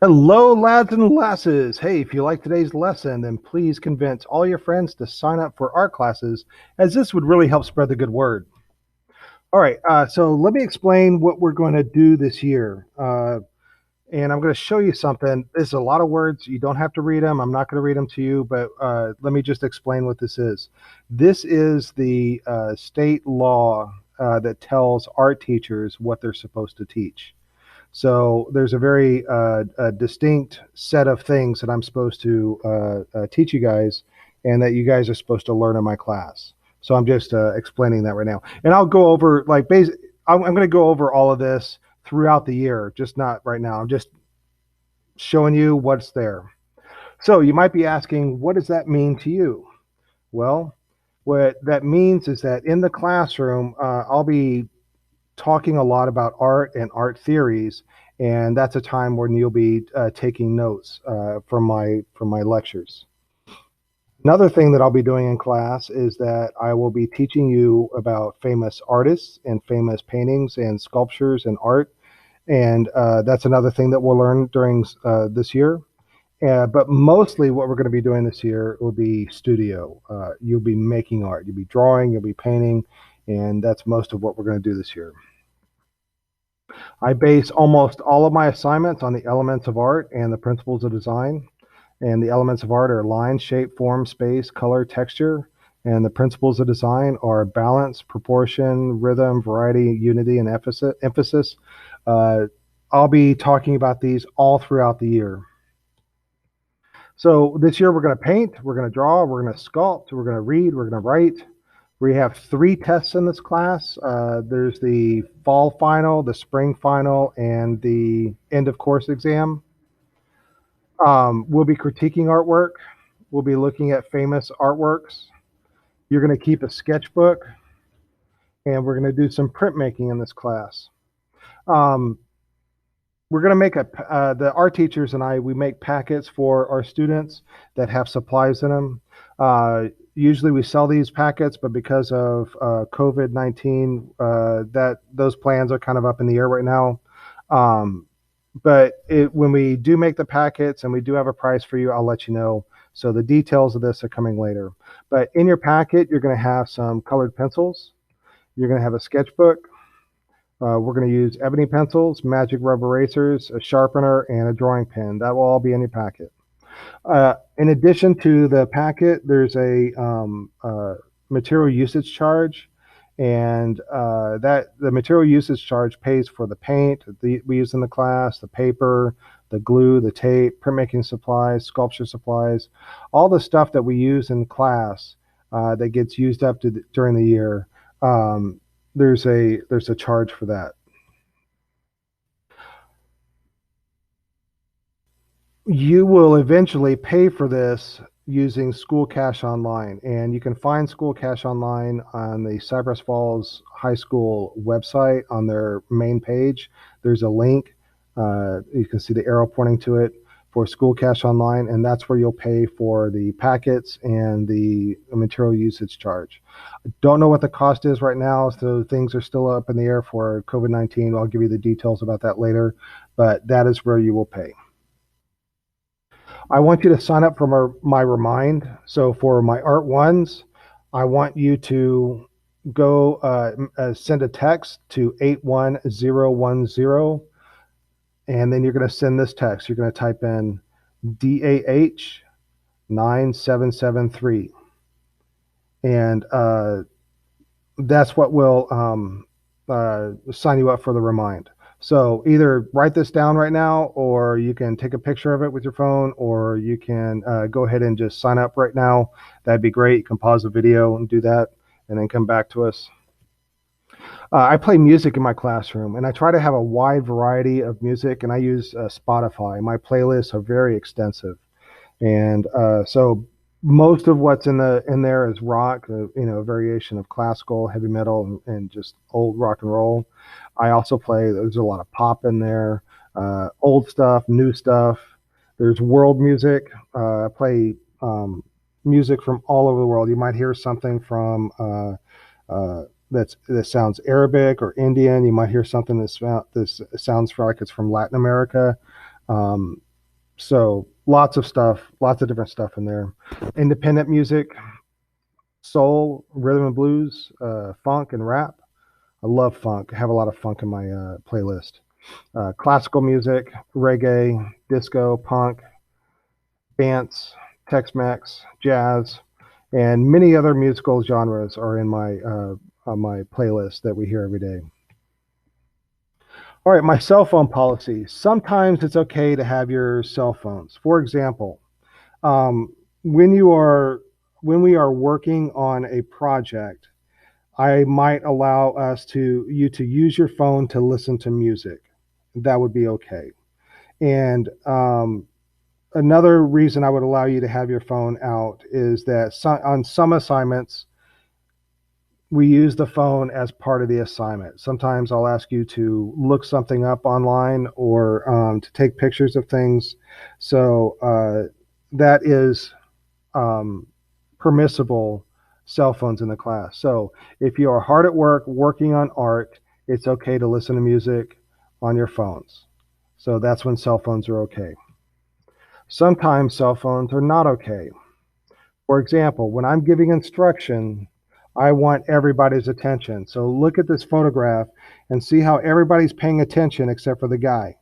Hello, lads and lasses. Hey, if you like today's lesson, then please convince all your friends to sign up for art classes, as this would really help spread the good word. All right, so let me explain what we're going to do this year. And I'm going to show you something. There's a lot of words. You don't have to read them. I'm not going to read them to you, but let me just explain what this is. This is the state law that tells art teachers what they're supposed to teach. So there's a very a distinct set of things that I'm supposed to teach you guys, and that you guys are supposed to learn in my class. So I'm just explaining that right now, and I'll go over like basic. I'm going to go over all of this throughout the year, just not right now. I'm just showing you what's there. So you might be asking, what does that mean to you? Well, what that means is that in the classroom, I'll be talking a lot about art and art theories, and that's a time when you'll be taking notes from my lectures. Another thing that I'll be doing in class is that I will be teaching you about famous artists and famous paintings and sculptures and art, and that's another thing that we'll learn during this year. But mostly, what we're going to be doing this year will be studio. You'll be making art, you'll be drawing, you'll be painting, and that's most of what we're going to do this year. I base almost all of my assignments on the elements of art and the principles of design. And the elements of art are line, shape, form, space, color, texture. And the principles of design are balance, proportion, rhythm, variety, unity, and emphasis. I'll be talking about these all throughout the year. So this year we're going to paint, we're going to draw, we're going to sculpt, we're going to read, we're going to write. We have 3 tests in this class. There's the fall final, the spring final, and the end of course exam. We'll be critiquing artwork. We'll be looking at famous artworks. You're going to keep a sketchbook, and we're going to do some printmaking in this class. We're going to make the art teachers and we make packets for our students that have supplies in them. Usually we sell these packets, but because of COVID-19, that those plans are kind of up in the air right now. But when we do make the packets and we do have a price for you, I'll let you know. So the details of this are coming later. But in your packet, you're going to have some colored pencils. You're going to have a sketchbook. We're going to use ebony pencils, magic rubber erasers, a sharpener, and a drawing pen. That will all be in your packet. In addition to the packet, there's a material usage charge, and that the material usage charge pays for the paint we use in the class, the paper, the glue, the tape, printmaking supplies, sculpture supplies, all the stuff that we use in class that gets used up during the year. There's a charge for that. You will eventually pay for this using School Cash Online, and you can find School Cash Online on the Cypress Falls High School website on their main page. There's a link. You can see the arrow pointing to it for School Cash Online, and that's where you'll pay for the packets and the material usage charge. I don't know what the cost is right now, so things are still up in the air for COVID-19. I'll give you the details about that later, but that is where you will pay. I want you to sign up for my remind. So for my art ones, I want you to go send a text to 81010, and then you're going to send this text. You're going to type in DAH 9773, and that's what will sign you up for the remind. So either write this down right now, or you can take a picture of it with your phone, or you can go ahead and just sign up right now. That'd be great. You can pause the video and do that, and then come back to us. I play music in my classroom, and I try to have a wide variety of music, and I use Spotify. My playlists are very extensive, and so most of what's in there is rock, a variation of classical, heavy metal, and just old rock and roll. I also play. There's a lot of pop in there, old stuff, new stuff. There's world music. I play music from all over the world. You might hear something from that sounds Arabic or Indian. You might hear something that sounds like it's from Latin America. So lots of stuff, lots of different stuff in there. Independent music, soul, rhythm and blues, funk and rap. I love funk. I have a lot of funk in my playlist. Classical music, reggae, disco, punk, dance, Tex-Mex, jazz, and many other musical genres are in my on my playlist that we hear every day. All right, my cell phone policy. Sometimes it's okay to have your cell phones. For example, um, when you are when we are working on a project, I might allow us to you to use your phone to listen to music. That would be okay. And another reason I would allow you to have your phone out is that on some assignments, we use the phone as part of the assignment. Sometimes I'll ask you to look something up online or to take pictures of things. So that is um, permissible cell phones in the class. So if you are hard at work working on art, it's okay to listen to music on your phones. So that's when cell phones are okay. Sometimes cell phones are not okay. For example, when I'm giving instruction, I want everybody's attention. So look at this photograph and see how everybody's paying attention except for the guy.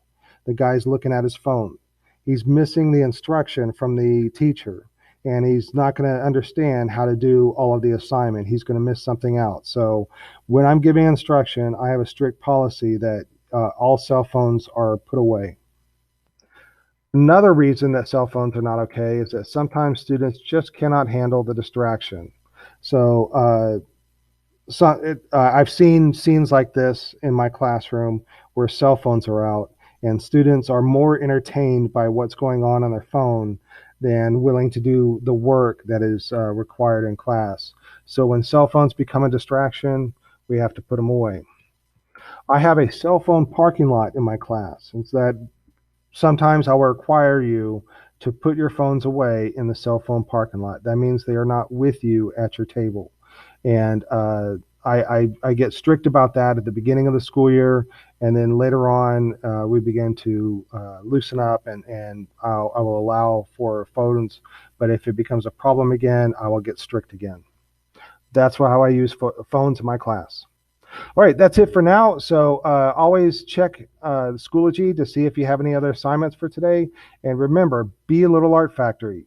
The guy's looking at his phone. He's missing the instruction from the teacher, and he's not going to understand how to do all of the assignment. He's going to miss something out. So when I'm giving instruction, I have a strict policy that all cell phones are put away. Another reason that cell phones are not okay is that sometimes students just cannot handle the distraction. So, I've seen scenes like this in my classroom where cell phones are out and students are more entertained by what's going on their phone than willing to do the work that is required in class. So when cell phones become a distraction, we have to put them away. I have a cell phone parking lot in my class. It's that sometimes I'll require you to put your phones away in the cell phone parking lot. That means they are not with you at your table. And I get strict about that at the beginning of the school year. And then later on, we begin to loosen up and I will allow for phones. But if it becomes a problem again, I will get strict again. That's how I use phones in my class. All right, that's it for now. So always check Schoology to see if you have any other assignments for today. And remember, be a little art factory.